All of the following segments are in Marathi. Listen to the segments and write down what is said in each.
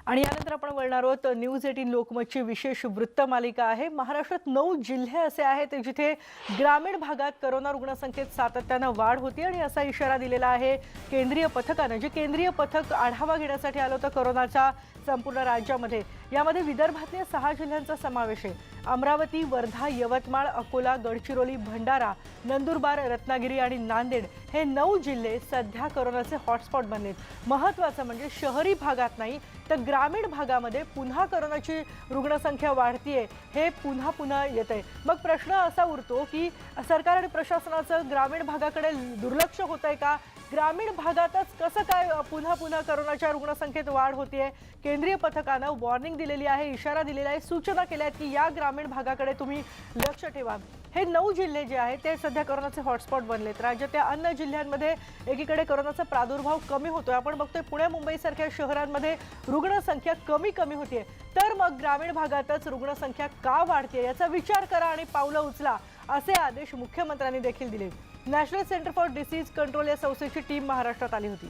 आणि यानंतर आपण वळणार आहोत न्यूज 18 लोकमतची विशेष वृत्त मालिका आहे। महाराष्ट्रात 9 जिल्हे असे आहेत जिथे ग्रामीण भागात कोरोना रुग्णसंख्येत सातत्याने वाढ होती आणि असा इशारा दिलेला आहे केंद्रीय पथकाने। जे केंद्रीय पथक आढावा घेण्यासाठी आलं होतं कोरोनाच्या संपूर्ण राज्यामध्ये, यामध्ये विदर्भातल्या 6 जिल्ह्यांचा समावेश आहे। अमरावती, वर्धा, यवतमाळ, अकोला, गडचिरोली, भंडारा, नंदुरबार, रत्नागिरी आणि नांदेड हे 9 जिल्हे सध्या कोरोनाचे हॉटस्पॉट बनलेत। महत्त्वाचं म्हणजे शहरी भागात नाही तर ग्रामीण भागामध्ये पुन्हा कोरोनाची रुग्णसंख्या वाढतीये, हे पुन्हा येतंय। मग प्रश्न असा उरतो की सरकार आणि प्रशासनाचं ग्रामीण भागाकडे दुर्लक्ष होतंय का? ग्रामीण भागातच कसं काय पुन्हा कोरोनाच्या रुग्णसंख्येत वाढ होतीये? केंद्रीय पथकानं वॉर्निंग दिलेली आहे, इशारा दिलेला आहे, सूचना केल्या आहेत की या ग्रामीण भागाकडे तुम्ही लक्ष ठेवा। हे 9 जिल्हे जे आहेत ते सध्या कोरोनाचे हॉटस्पॉट बनलेत। राज्याच्या अन्य जिल्ह्यांमध्ये एकीकडे कोरोनाचा प्रादुर्भाव कमी होतोय, आपण बघतोय पुणे मुंबईसारख्या शहरांमध्ये रुग्णसंख्या कमी होतीये, तर मग ग्रामीण भागातच रुग्णसंख्या का वाढतेय याचा विचार करा आणि पावलं उचला, असे आदेश मुख्यमंत्र्यांनी देखील दिले। National centre for disease control या संस्थेची टीम महाराष्ट्रात आली होती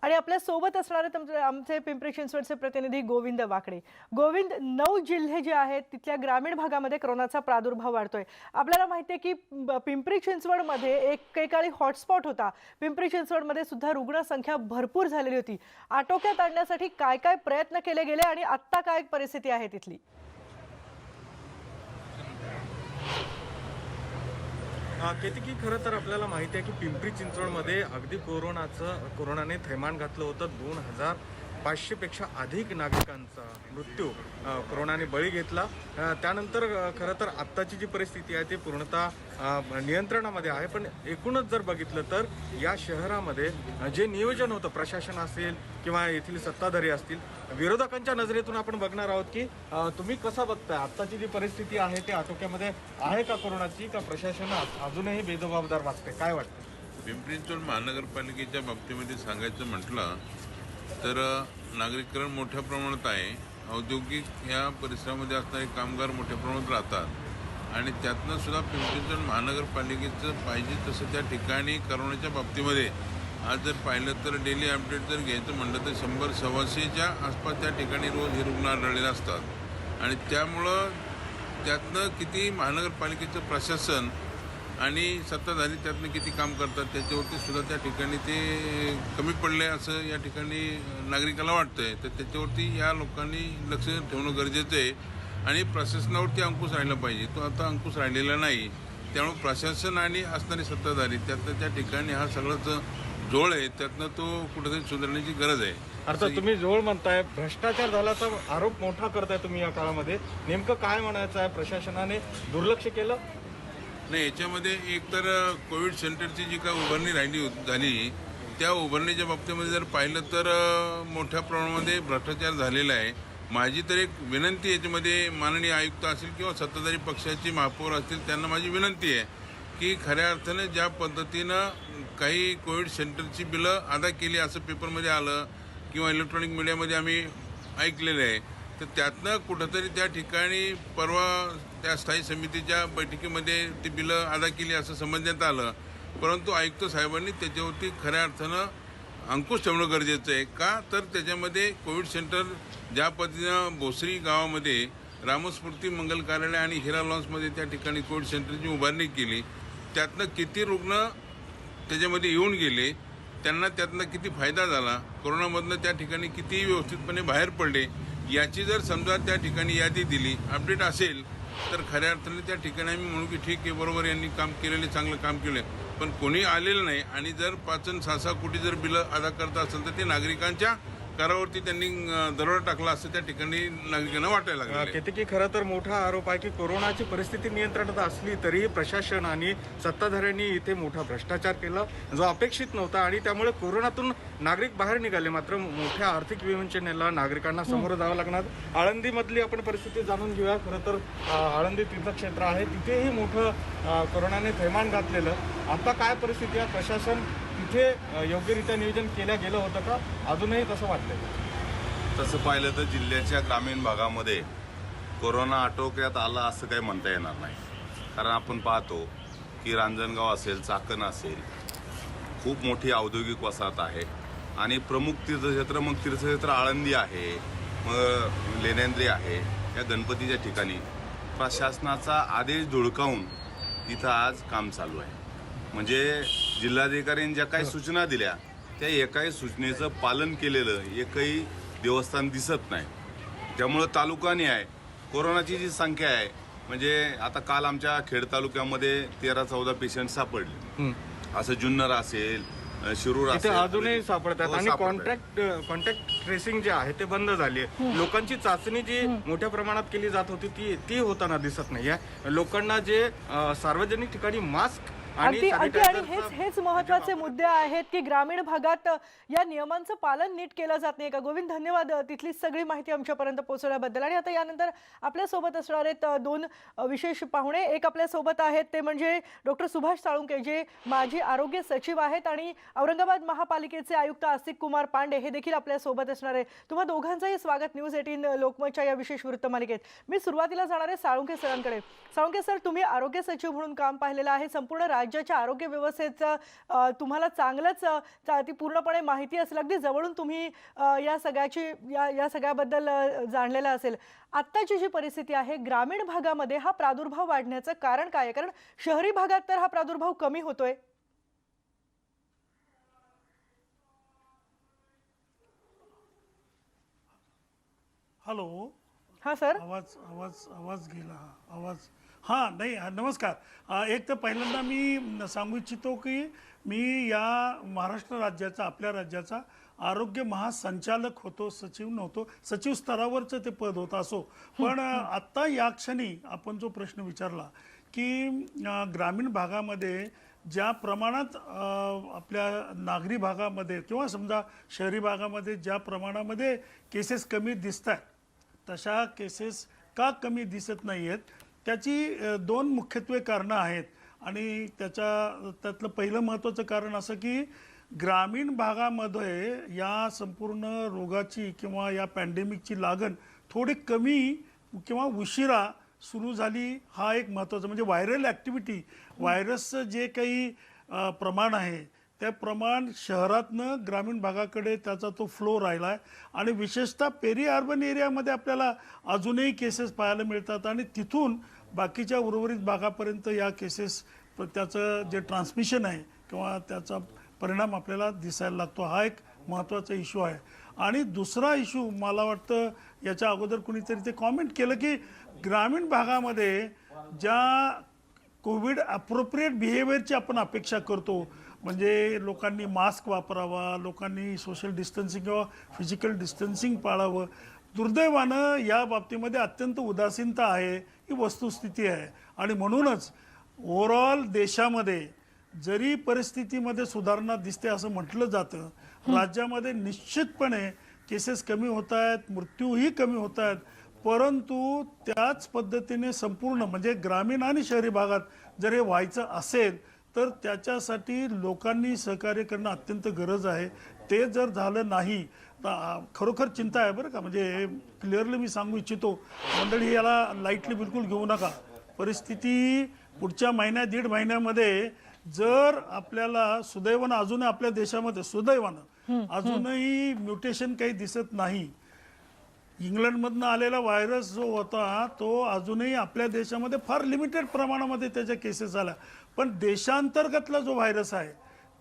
आणि आपल्या सोबत असणारे आमचे पिंपरी चिंचवडचे प्रतिनिधी गोविंद वाकडे। गोविंद, 9 जिल्हे जे आहेत तिथल्या ग्रामीण भागामध्ये कोरोनाचा प्रादुर्भाव वाढतोय। आपल्याला माहिती आहे की पिंपरी चिंचवडमध्ये एकेकाळी हॉटस्पॉट होता, पिंपरी चिंचवडमध्ये सुद्धा रुग्णसंख्या भरपूर झालेली होती। आटोक्यात आणण्यासाठी काय काय प्रयत्न केले गेले आणि आत्ता काय परिस्थिती आहे तिथली? केतकी, खरं तर आपल्याला माहिती आहे की पिंपरी चिंचवडमध्ये अगदी कोरोनाने थैमान घातलं होतं। 2500 पेक्षा अधिक नागरिकांचा मृत्यू कोरोनाने बळी घेतला। त्यानंतर खरं तर आत्ताची जी परिस्थिती आहे ती पूर्णतः नियंत्रणामध्ये आहे। पण एकूणच जर बघितलं तर या शहरामध्ये जे नियोजन होतं, प्रशासन असेल किंवा येथील सत्ताधारी असतील, विरोधकांच्या नजरेतून आपण बघणार आहोत की तुम्ही कसं बघताय आत्ताची जी परिस्थिती आहे ती आटोक्यामध्ये आहे का कोरोनाची, का प्रशासन अजूनही बेजबाबदार वागते? काय वाटतं? पिंपरी चिंचवड महानगरपालिकेच्या बाबतीमध्ये सांगायचं म्हटलं तर नागरीकरण मोठ्या प्रमाणात आहे। औद्योगिक या परिसरामध्ये असणारे कामगार मोठ्या प्रमाणात राहतात आणि त्यातनं सुद्धा पिंपरी चिंचवड महानगरपालिकेचं पाहिजे तसं त्या ठिकाणी कोरोनाच्या बाबतीमध्ये आज जर पाहिलं तर डेली अपडेट जर घ्यायचं म्हटलं तर 100-125च्या आसपास त्या ठिकाणी रोज हे रुग्ण आढळलेले असतात आणि त्यामुळं त्यातनं किती महानगरपालिकेचं प्रशासन आणि सत्ताधारी त्यातनं किती काम करतात त्याच्यावरती सुद्धा त्या ठिकाणी ते कमी पडले असं या ठिकाणी नागरिकाला वाटतंय। तर त्याच्यावरती या लोकांनी लक्ष ठेवणं गरजेचं आहे आणि प्रशासनावरती अंकुश राहिला पाहिजे। तो आता अंकुश राहिलेला नाही, त्यामुळे प्रशासन आणि असणारे सत्ताधारी त्यातनं त्या ठिकाणी हा सगळंच जोळ आहे, त्यातनं तो कुठेतरी सुधारण्याची गरज आहे। अर्थात तुम्ही जोळ म्हणताय, भ्रष्टाचार झाल्याचा आरोप मोठा करताय तुम्ही या काळामध्ये, नेमकं काय म्हणायचं आहे? प्रशासनाने दुर्लक्ष केलं? नाही, याच्यामध्ये एक तर कोविड सेंटरची जी काय उभारणी झाली त्या उभारणीच्या बाबतीमध्ये जर पाहिलं तर मोठ्या प्रमाणामध्ये भ्रष्टाचार झालेला आहे। माझी तर एक विनंती याच्यामध्ये माननीय आयुक्त असतील किंवा सत्ताधारी पक्षाची महापौर असतील त्यांना माझी विनंती आहे की खऱ्या अर्थानं ज्या पद्धतीनं काही कोविड सेंटरची बिलं अदा केली असं पेपरमध्ये आलं किंवा इलेक्ट्रॉनिक मीडियामध्ये आम्ही ऐकलेलं आहे, तर त्यातनं कुठंतरी त्या ठिकाणी परवा त्या स्थायी समितीच्या बैठकीमध्ये ती बिलं अदा केली असं समजण्यात आलं, परंतु आयुक्त साहेबांनी त्याच्यावरती खऱ्या अर्थानं अंकुश ठेवणं गरजेचं आहे। का तर त्याच्यामध्ये कोविड सेंटर ज्या पद्धतीनं भोसरी गावामध्ये रामस्फूर्ती मंगल कार्यालय आणि हिरा लॉन्समध्ये त्या ठिकाणी कोविड सेंटरची उभारणी केली, त्यातनं किती रुग्ण त्याच्यामध्ये येऊन गेले, त्यांना त्यातनं किती फायदा झाला, कोरोनामधनं त्या ठिकाणी किती व्यवस्थितपणे बाहेर पडले, याची जर समजा त्या ठिकाणी यादी दिली, अपडेट असेल, तर खऱ्या अर्थाने त्या ठिकाणी आम्ही म्हणू की ठीक आहे, बरोबर यांनी काम केलेले, चांगलं काम केलं। पण कोणी आलेलं नाही आणि जर 5 आणि 6 कोटी जर बिलं अदा करत असेल तर ते नागरिकांच्या करावरती त्यांनी दरोडा टाकला असं त्या ठिकाणी नागरिकांना वाटायला लागलं। केतकी, खरं तर मोठा आरोप आहे की कोरोनाची परिस्थिती नियंत्रणात असली तरीही प्रशासन आणि सत्ताधाऱ्यांनी इथे मोठा भ्रष्टाचार केला जो अपेक्षित नव्हता आणि त्यामुळे कोरोनातून नागरिक बाहेर निघाले, मात्र मोठ्या आर्थिक विवंचनेला नागरिकांना समोर जावं लागणार। आळंदीमधली आपण परिस्थिती जाणून घेऊया। खरं तर आळंदी तीर्थक्षेत्र आहे, तिथेही मोठं कोरोनाने थैमान घातलेलं। आता काय परिस्थिती आहे? प्रशासन तिथे योग्यरित्या नियोजन केलं गेलं होतं का? अजूनही तसं वाटतंय? तसं पाहिलं तर जिल्ह्याच्या ग्रामीण भागामध्ये कोरोना आटोक्यात आला असं काही म्हणता येणार नाही, कारण आपण पाहतो की रांजणगाव असेल, चाकण असेल, खूप मोठी औद्योगिक वसाहत आहे आणि प्रमुख तीर्थक्षेत्र मग तीर्थक्षेत्र आळंदी आहे, मग लेण्याद्री आहे, या गणपतीच्या ठिकाणी प्रशासनाचा आदेश धुडकावून तिथं आज काम चालू आहे. म्हणजे जिल्हाधिकाऱ्यांनी ज्या काही सूचना दिल्या त्या एकाही सूचनेचं पालन केलेलं एकही देवस्थान दिसत नाही. त्यामुळं तालुकाने आहे कोरोनाची जी संख्या आहे, म्हणजे आता काल आमच्या खेड तालुक्यामध्ये 13-14 पेशंट सापडले. असं जुन्नर असेल, शिरूर इथे असेल, अजूनही सापडतात. हो, आणि सापडतात. कॉन्टॅक्ट ट्रेसिंग जे आहे ते बंद झाली आहे. लोकांची चाचणी जी मोठ्या प्रमाणात केली जात होती ती होताना दिसत नाहीये. लोकांना जे सार्वजनिक ठिकाणी मास्क आणि अगदी अगदी आणि sanitizer हेच महत्त्वाचे मुद्दे आहेत की ग्रामीण भागात या नियमांचं पालन नीट केलं जात नाही का. गोविंद, धन्यवाद तिथली सगळी माहिती आमच्यापर्यंत पोहोचवल्याबद्दल. आणि आता यानंतर आपल्या सोबत असणार आहेत दोन विशेष पाहुणे. एक आपल्या सोबत आहेत ते म्हणजे डॉक्टर सुभाष साळुंखे, जे माजी आरोग्य सचिव आहेत, आणि औरंगाबाद महापालिकेचे आयुक्त आस्तिक कुमार पांडे हे देखील आपल्या सोबत असणार आहे. तुम्हा दोघांचंही स्वागत न्यूज 18 लोकमतच्या या विशेष वृत्तमालिकेत. मी सुरुवातीला जाणार आहे साळुंखे सरांकडे. साळुंखे सर, तुम्ही आरोग्य सचिव म्हणून काम पाहिलेलं आहे. संपूर्ण राज्याच्या आरोग्य व्यवस्थेचं तुम्हाला चांगलंच ती पूर्णपणे माहिती असेल. अगदी जवळून तुम्ही या सगळ्याबद्दल जाणलेलं असेल. आत्ताची जी परिस्थिती आहे ग्रामीण भागामध्ये, हा प्रादुर्भाव वाढण्याचं कारण काय आहे? कारण शहरी भागात तर हा प्रादुर्भाव कमी होतोय. हॅलो. हा सर. आवाज आवाज आवाज गेला. आवाज हां नाही. नमस्कार. एक तर पहिल्यांदा मी सांगू इच्छितो की मी या महाराष्ट्र राज्याचा, आपल्या राज्याचा आरोग्य महासंचालक होतो, सचिव नव्हतो. सचिव स्तरावरचं ते पद होतं असो. पण आत्ता या क्षणी आपण जो प्रश्न विचारला की ग्रामीण भागामध्ये ज्या प्रमाणात आपल्या नागरी भागामध्ये किंवा समजा शहरी भागामध्ये ज्या प्रमाणामध्ये केसेस कमी दिसत आहेत, तशा केसेस का कमी दिसत नाही आहेत, त्याची दोन मुख्यत्वे कारणं आहेत. आणि त्यातलं पहिलं महत्त्वाचं कारण असं की ग्रामीण भागामध्ये या संपूर्ण रोगाची किंवा या पॅन्डेमिकची लागण थोडी कमी किंवा उशिरा सुरू झाली. हा एक महत्त्वाचा, म्हणजे व्हायरल ॲक्टिव्हिटी, व्हायरसचं जे काही प्रमाण आहे ते प्रमाण शहरातनं ग्रामीण भागाकडे त्याचा तो फ्लो राहिला आहे. आणि विशेषतः पेरी अर्बन एरियामध्ये आपल्याला अजूनही केसेस पाहायला मिळतात. आणि तिथून बाकीच्या उर्वरित भागापर्यंत या केसेस, त्याचं जे ट्रान्समिशन आहे किंवा त्याचा परिणाम आपल्याला दिसायला लागतो. हा एक महत्त्वाचा इश्यू आहे. आणि दुसरा इश्यू मला वाटतं, याच्या अगोदर कुणीतरी ते कॉमेंट केलं की ग्रामीण भागामध्ये ज्या कोविड ॲप्रोप्रिएट बिहेवियरची आपण अपेक्षा करतो, म्हणजे लोकांनी मास्क वापरावा, लोकांनी सोशल डिस्टन्सिंग किंवा फिजिकल डिस्टन्सिंग पाळावं, दुर्दैवानं या बाबतीमध्ये अत्यंत उदासीनता आहे, ही वस्तुस्थिती आहे. आणि म्हणूनच ओव्हरऑल देशामध्ये जरी परिस्थितीमध्ये सुधारणा दिसते असं म्हटलं जातं, राज्यामध्ये निश्चितपणे केसेस कमी होत आहेत, मृत्यूही कमी होत आहेत. परंतु त्याच पद्धतीने संपूर्ण म्हणजे ग्रामीण आणि शहरी भागात जर हे व्हायचं असेल तर त्याच्यासाठी लोकांनी सहकार्य करणं अत्यंत गरज आहे. ते जर झालं नाही तर खरोखर चिंता आहे बरं का. म्हणजे क्लिअरली मी सांगू इच्छितो, मंडळी याला लाईटली बिलकुल घेऊ नका. परिस्थिती पुढच्या महिन्यात, दीड महिन्यामध्ये जर आपल्याला सुदैवानं अजूनही आपल्या देशामध्ये सुदैवानं अजूनही म्युटेशन काही दिसत नाही. इंग्लंडमधनं आलेला व्हायरस जो होता तो अजूनही आपल्या देशामध्ये फार लिमिटेड प्रमाणामध्ये त्याच्या केसेस आल्या. पण देशांतर्गतला जो व्हायरस आहे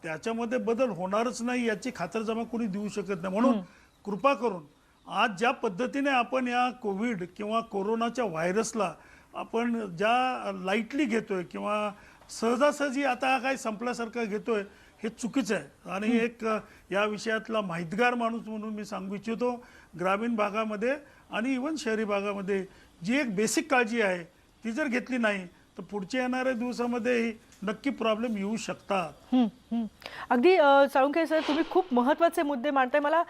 त्याच्यामध्ये बदल होणारच नाही याची खातरजमा कोणी देऊ शकत नाही. म्हणून कृपा करून आज ज्या पद्धतीने आपण या कोविड किंवा कोरोनाच्या व्हायरसला आपण ज्या लाईटली घेतोय किंवा सहजासहजी आता काय संपल्यासारखं घेतोय, हे चुकीचं आहे. आणि एक या विषयातला माहितगार माणूस म्हणून मी सांगू इच्छितो, ग्रामीण भागामध्ये आणि इव्हन शहरी भागामध्ये जी एक बेसिक काळजी आहे ती जर घेतली नाही तर पुढच्या येणाऱ्या दिवसामध्ये नक्की प्रॉब्लेम येऊ शकतात. अगदी साळुंखे सर, तुम्ही खूप महत्त्वाचे मुद्दे मांडताय. मला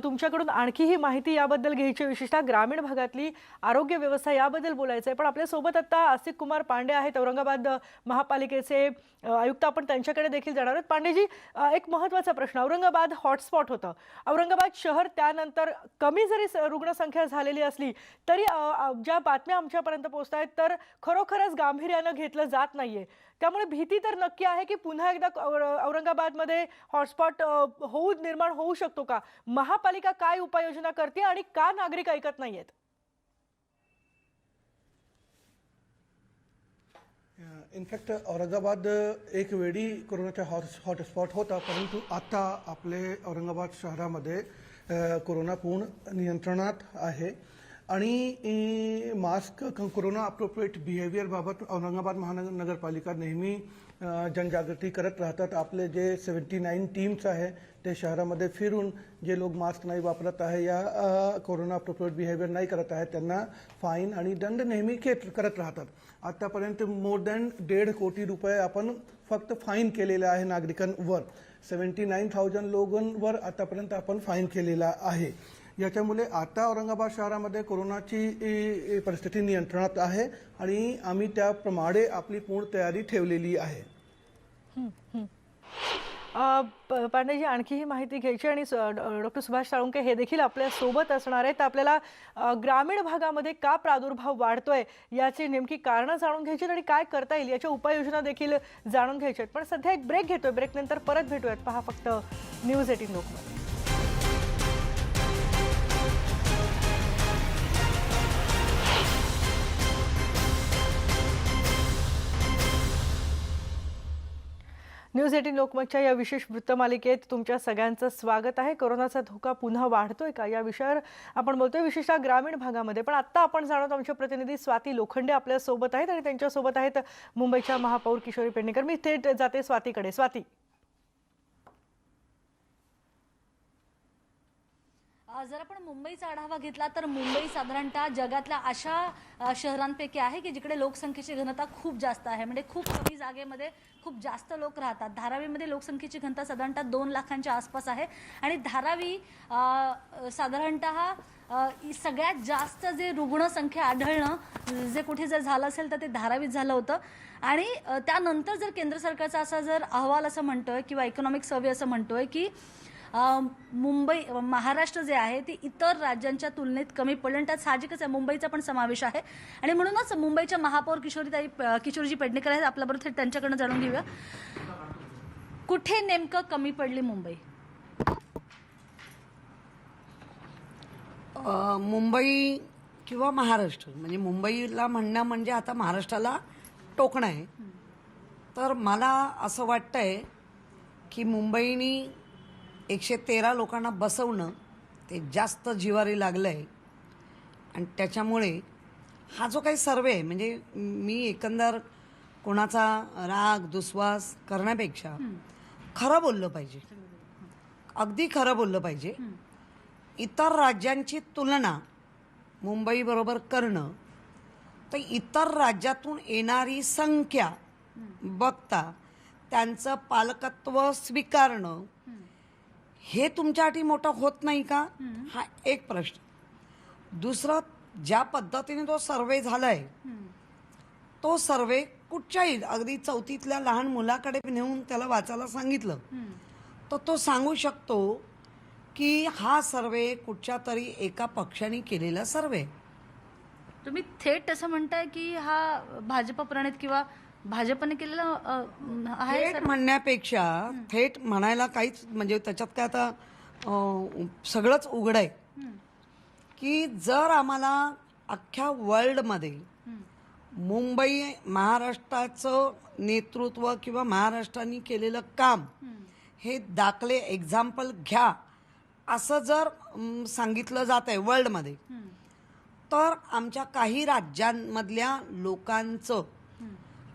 तुमच्याकडून आणखीही माहिती याबद्दल घ्यायची, विशेषतः ग्रामीण भागातली आरोग्य व्यवस्था याबद्दल बोलायचं आहे. पण आपल्यासोबत आता आस्तिक कुमार पांडे आहेत, औरंगाबाद महापालिकेचे आयुक्त. आपण त्यांच्याकडे देखील जाणार आहोत. पांडेजी, एक महत्त्वाचा प्रश्न. औरंगाबाद हॉटस्पॉट होतं. औरंगाबाद शहर त्यानंतर कमी जरी रुग्णसंख्या झालेली असली तरी ज्या बातम्या आमच्यापर्यंत पोहोचत आहेत तर खरोखरच गांभीर्यानं घेतलं जात नाहीये. त्यामुळे भीती तर नक्की आहे की पुन्हा एकदा औरंगाबादमध्ये हॉटस्पॉट निर्माण होऊ शकतो का? महापालिका काय उपाययोजना करते आणि का नागरिक ऐकत नाहीयेत? इनफॅक्ट औरंगाबाद एक वेळी कोरोनाचा हॉटस्पॉट होता, परंतु आता आपले औरंगाबाद शहरामध्ये कोरोना पूर्ण नियंत्रणात आहे आणि मास्क कोरोना अप्रोप्रिएट बिहेवियरबाबत औरंगाबाद महानगरपालिका नेहमी जनजागृती करत राहतात. आपले जे 79 टीम्स आहे ते शहरामध्ये फिरून जे लोक मास्क नाही वापरत आहे या कोरोना अप्रोप्रिएट बिहेवियर नाही करत आहे त्यांना फाईन आणि दंड नेहमी करत राहतात. आतापर्यंत मोर दॅन 1.5 कोटी रुपये आपण फक्त फाईन केलेला आहे नागरिकांवर. 79,000 लोकांवर आतापर्यंत आपण फाईन केलेला आहे. याच्यामुळे आता औरंगाबाद शहरामध्ये कोरोनाची परिस्थिती नियंत्रणात आहे आणि आम्ही त्याप्रमाणे आपली पूर्ण तयारी ठेवलेली आहे. पांडेजी, आणखी ही माहिती घ्यायची आणि डॉक्टर सुभाष साळुंके हे देखील आपल्या सोबत असणार आहेत. आपल्याला ग्रामीण भागामध्ये का प्रादुर्भाव वाढतोय याची नेमकी कारणं जाणून घ्यायची आणि काय करता येईल याच्या उपाययोजना देखील जाणून घ्यायच्या आहेत. पण सध्या एक ब्रेक घेतोय. ब्रेकनंतर परत भेटूयात. पहा फक्त न्यूज 18 लोकमत. न्यूज 18 लोकमतच्या या विशेष वृत्तमालिकेत तुमच्या सगळ्यांचं स्वागत आहे. कोरोनाचा धोका पुन्हा वाढतोय का या विषयावर आपण बोलतोय, विशेषतः ग्रामीण भागामध्ये. पण आता आपण जाणवतो आमचे प्रतिनिधी स्वाती लोखंडे आपल्या सोबत आहेत आणि त्यांच्यासोबत आहेत मुंबईच्या महापौर किशोरी पेडणेकर. मी थेट जाते स्वातीकडे. स्वाती, जर आपण मुंबईचा आढावा घेतला तर मुंबई साधारणतः जगातल्या अशा शहरांपैकी आहे की जिकडे लोकसंख्येची घनता खूप जास्त आहे. म्हणजे खूप कमी जागेमध्ये खूप जास्त लोक राहतात. धारावीमध्ये लोकसंख्येची घनता साधारणतः 2 लाखांच्या आसपास आहे आणि धारावी साधारणतः सगळ्यात जास्त जे रुग्णसंख्या आढळणं जे कुठे जर झालं असेल तर ते धारावीत झालं होतं. आणि त्यानंतर जर केंद्र सरकारचा असा जर अहवाल असं म्हणतोय किंवा इकॉनॉमिक सर्व्हे असं म्हणतोय की महाराष्ट्र जे आहे ते इतर राज्यांच्या तुलनेत कमी पडलं. त्यात साहजिकच आहे मुंबईचा पण समावेश आहे आणि म्हणूनच मुंबईच्या महापौर किशोरीजी पेडणेकर आहेत आपल्याबरोबर. थेट त्यांच्याकडनं जाणून घेऊया कुठे नेमकं कमी पडली मुंबई. मुंबई किंवा महाराष्ट्र म्हणजे मुंबईला म्हणणं म्हणजे आता महाराष्ट्राला टोकणं आहे. तर मला असं वाटतंय की मुंबईनी 113 लोकांना बसवणं ते जास्त जिवारी लागलं आहे आणि त्याच्यामुळे हा जो काही सर्वे आहे म्हणजे मी एकंदर कोणाचा राग दुस्वास करण्यापेक्षा खरं बोललं पाहिजे, अगदी खरं बोललं पाहिजे. इतर राज्यांची तुलना मुंबईबरोबर करणं तर इतर राज्यातून येणारी संख्या बघता त्यांचं पालकत्व स्वीकारणं हे तुमच्यासाठी मोठं होत नाही का, हा एक प्रश्न. दुसरं, ज्या पद्धतीने तो सर्वे झालाय तो सर्वे कुठच्याही अगदी 4थीतल्या लहान मुलाकडे नेऊन त्याला वाचायला सांगितलं तर तो सांगू शकतो की हा सर्वे कुठच्या तरी एका पक्षाने केलेला सर्वे. तुम्ही थेट असं म्हणताय की हा भाजप प्रणित किंवा भाजपने केलेला आहे? थेट म्हणण्यापेक्षा थेट म्हणायला काहीच म्हणजे त्याच्यात काय आता सगळंच उघड आहे की जर आम्हाला अख्ख्या वर्ल्डमध्ये मुंबई महाराष्ट्राचं नेतृत्व किंवा महाराष्ट्राने केलेलं काम हे दाखले एक्झाम्पल घ्या असं जर सांगितलं जात आहे वर्ल्डमध्ये तर आमच्या काही राज्यांमधल्या लोकांचं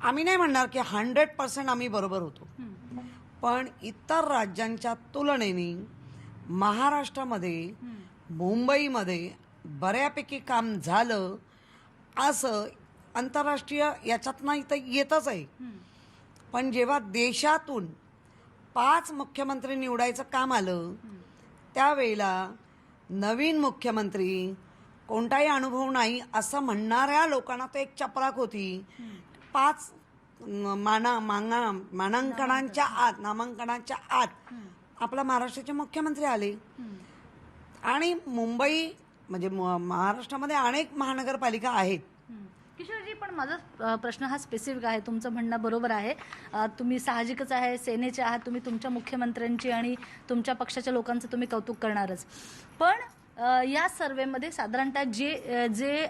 आम्ही नाही म्हणणार की 100% आम्ही बरोबर होतो, पण इतर राज्यांच्या तुलनेने महाराष्ट्रामध्ये मुंबईमध्ये बऱ्यापैकी काम झालं असं आंतरराष्ट्रीय याच्यात नाही तर येतच आहे. पण जेव्हा देशातून 5 मुख्यमंत्री निवडायचं काम आलं त्यावेळेला नवीन मुख्यमंत्री कोणताही अनुभव नाही असं म्हणणाऱ्या लोकांना तर एक चपराक होती. 5 नामांकनांच्या आत आपला महाराष्ट्राचे मुख्यमंत्री आले. आणि मुंबई म्हणजे महाराष्ट्रामध्ये अनेक महानगरपालिका आहेत किशोरजी, पण माझा प्रश्न हा स्पेसिफिक आहे. तुमचं म्हणणं बरोबर आहे. तुम्ही साहजिकच आहे, सेनेचे आहात, तुम्ही तुमच्या मुख्यमंत्र्यांची आणि तुमच्या पक्षाच्या लोकांचं तुम्ही कौतुक करणारच. पण या सर्वेमध्ये साधारणतः जे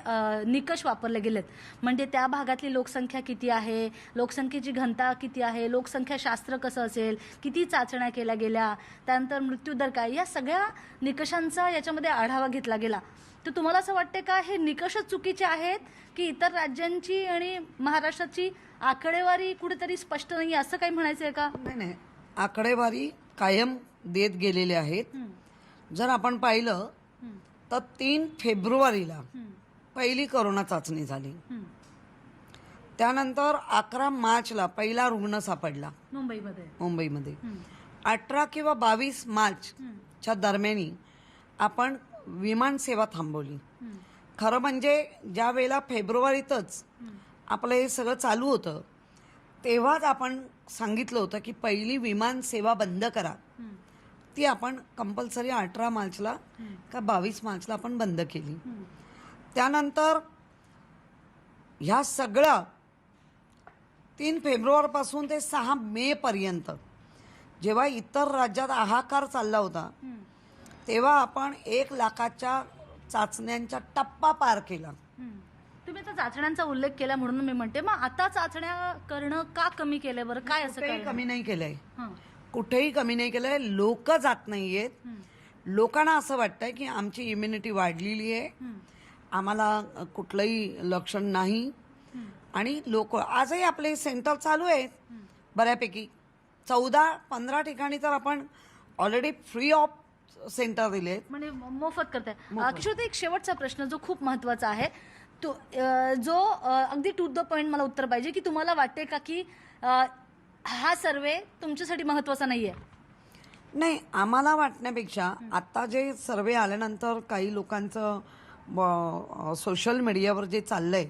निकष वापरले गेलेत, म्हणजे त्या भागातली लोकसंख्या किती आहे, लोकसंख्येची घनता किती आहे, लोकसंख्याशास्त्र कसं असेल, किती चाचण्या केल्या गेल्या, त्यानंतर मृत्यूदर काय, या सगळ्या निकषांचा याच्यामध्ये आढावा घेतला गेला. तर तुम्हाला असं वाटते का हे निकषच चुकीचे आहेत, की इतर राज्यांची आणि महाराष्ट्राची आकडेवारी कुठेतरी स्पष्ट नाही, असं काही म्हणायचं आहे का? नाही, आकडेवारी कायम देत गेलेले आहेत. जर आपण पाहिलं तर 3 फेब्रुवारीला पहिली कोरोना चाचणी झाली. त्यानंतर 11 मार्चला पहिला रुग्ण सापडला मुंबईमध्ये. 18 किंवा 22 मार्चच्या दरम्यानी आपण विमान सेवा थांबवली. खरं म्हणजे ज्या वेळेला फेब्रुवारीतच आपलं हे सगळं चालू होतं तेव्हाच आपण सांगितलं होतं की पहिली विमान सेवा बंद करा. ती आपण कंपल्सरी 18 मार्चला का 22 मार्चला आपण बंद केली. त्यानंतर ह्या सगळं 3 फेब्रुवारीपासून ते 6 मे पर्यंत जेव्हा इतर राज्यात हाहाकार चालला होता तेव्हा आपण 1 लाखाच्या चाचण्यांचा टप्पा पार केला. तुम्ही आता चाचण्यांचा उल्लेख केला म्हणून मी म्हणते, मग आता चाचण्या करणं का कमी केलंय बरं? काय असं कुठेही काय कमी नाही केलंय, कुठेही कमी नाही केलंय. लोक जात नाहीयेत. लोकांना असं वाटतंय की आमची इम्युनिटी वाढलेली आहे, आम्हाला कुठलंही लक्षण नाही. आणि लोक आजही आपले सेंटर चालू आहेत बऱ्यापैकी. 14-15 ठिकाणी तर आपण ऑलरेडी फ्री ऑफ सेंटर दिले, म्हणजे मोफत करताय. किशोर, एक शेवटचा प्रश्न जो खूप महत्वाचा आहे, तो जो अगदी टू द पॉइंट मला उत्तर पाहिजे, की तुम्हाला वाटते का की हा सर्वे तुमच्यासाठी महत्वाचा नाहीये? नाही, आम्हाला वाटण्यापेक्षा आता जे सर्वे आल्यानंतर काही लोकांचं सोशल मीडियावर जे चाललंय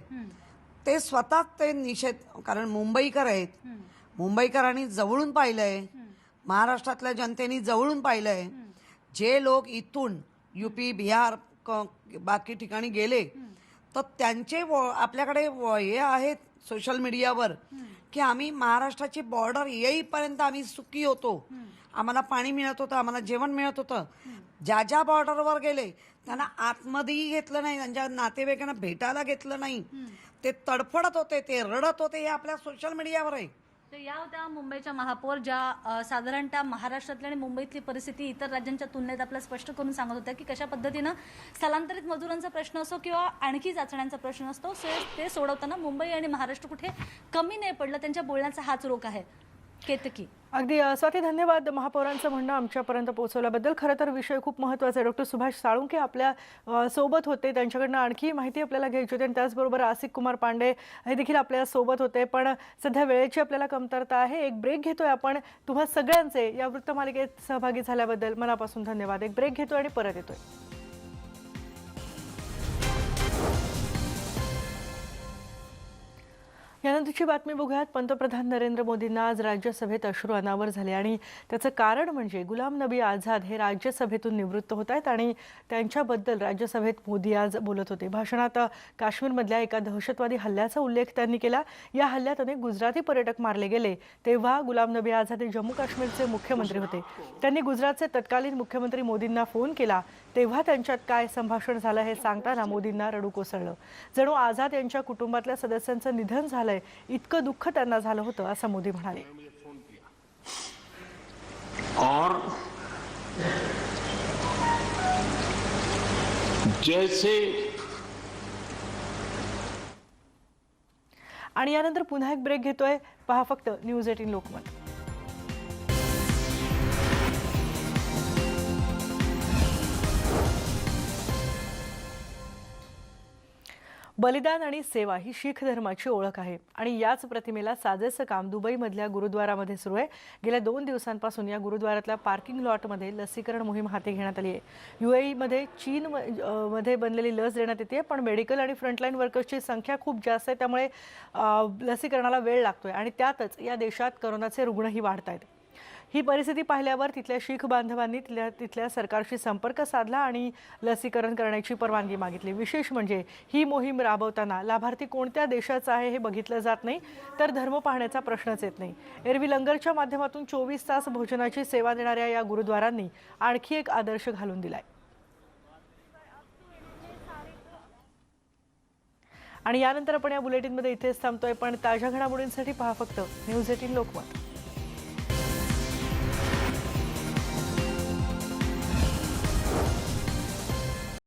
ते स्वतःच ते निषेध, कारण मुंबईकर आहेत, मुंबईकरांनी जवळून पाहिलंय, महाराष्ट्रातल्या जनतेने जवळून पाहिलंय. जे लोक इथून UP बिहार बाकी ठिकाणी गेले तर त्यांचे आपल्याकडे हे आहेत सोशल मीडियावर की आम्ही महाराष्ट्राची बॉर्डर येईपर्यंत आम्ही सुखी होतो, आम्हाला पाणी मिळत होतं, आम्हाला जेवण मिळत होतं. ज्या ज्या बॉर्डरवर गेले त्यांना आतमध्येही घेतलं नाही, त्यांच्या नातेवाईकांना भेटायला घेतलं नाही, ते तडफडत होते, ते रडत होते. हे आपल्या सोशल मीडियावर आहे. तर या होत्या मुंबईच्या महापौर, ज्या साधारणतः महाराष्ट्रातली आणि मुंबईतली परिस्थिती इतर राज्यांच्या तुलनेत आपल्याला स्पष्ट करून सांगत होत्या की कशा पद्धतीनं स्थलांतरित मजुरांचा प्रश्न असो किंवा आणखी चाचण्यांचा प्रश्न असतो, ते सोडवताना मुंबई आणि महाराष्ट्र कुठे कमी नाही पडलं. त्यांच्या बोलण्याचा हाच रोख आहे. केतकी, अगदी स्वाती, धन्यवाद महापौरांचं म्हणणं आमच्यापर्यंत पोहोचवल्याबद्दल. खरं तर विषय खूप महत्त्वाचा आहे. डॉक्टर सुभाष साळुंखे आपल्या सोबत होते, त्यांच्याकडनं आणखी माहिती आपल्याला घ्यायची होती, आणि त्याचबरोबर आसिक कुमार पांडे हे देखील आपल्या सोबत होते. पण सध्या वेळेची आपल्याला कमतरता आहे. एक ब्रेक घेतोय आपण. तुम्हा सगळ्यांचे या वृत्तमालिकेत सहभागी झाल्याबद्दल मनापासून धन्यवाद. एक ब्रेक घेतोय आणि परत येतोय. यानंतरची बातमी बघूयात. पंतप्रधान नरेंद्र मोदींना आज राज्यसभेत अश्रू अनावर झाले आणि त्याचं कारण म्हणजे गुलाम नबी आझाद हे राज्यसभेतून निवृत्त होत आहेत आणि त्यांच्याबद्दल राज्यसभेत मोदी आज बोलत होते. भाषणात काश्मीरमधल्या एका दहशतवादी हल्ल्याचा उल्लेख त्यांनी केला. या हल्ल्यात अनेक गुजराती पर्यटक मारले गेले तेव्हा गुलाम नबी आझाद हे जम्मू काश्मीरचे मुख्यमंत्री होते. त्यांनी गुजरातचे तत्कालीन मुख्यमंत्री मोदींना फोन केला तेव्हा त्यांच्यात काय संभाषण झालं हे सांगताना मोदींना रडू कोसळलं. जणू आझाद यांच्या कुटुंबातल्या सदस्यांचं निधन झालंय, इतकं दुःख त्यांना झालं होतं असं मोदी म्हणाले. और जैसे आणि यानंतर पुन्हा एक ब्रेक घेतोय. पहा फक्त न्यूज 18 लोकमत. बलिदान आणि सेवा ही शीख धर्माची ओळख आहे आणि याच प्रतिमेला साजेसं काम दुबईमधल्या गुरुद्वारामध्ये सुरू आहे. गेल्या 2 दिवसांपासून या गुरुद्वारातल्या पार्किंग लॉटमध्ये लसीकरण मोहीम हाती घेण्यात आली आहे. UAEमध्ये चीनमध्ये बनलेली लस देण्यात येते, पण मेडिकल आणि फ्रंटलाईन वर्कर्सची संख्या खूप जास्त आहे, त्यामुळे लसीकरणाला वेळ लागतोय आणि त्यातच या देशात करोनाचे रुग्णही वाढत आहेत. ही परिस्थिती पाहिल्यावर तिथल्या शीख बांधवांनी तिथल्या सरकारशी संपर्क साधला आणि लसीकरण करण्याची परवानगी मागितली। विशेष म्हणजे ही मोहीम राबवताना लाभार्थी कोणत्या देशाचा आहे हे बघितलं जात नाही, तर धर्म पाहण्याचा प्रश्नच येत नाही। एरवी लंगरच्या माध्यमातून 24 तास भोजनाची सेवा देणाऱ्या या गुरुद्वारांनी आणखी एक आदर्श घालून दिलाय। आणि यानंतर आपण या बुलेटिनमध्ये इथेच थांबतोय, पण ताज्या घडामोडींसाठी पहा फक्त न्यूज 18 लोकमत।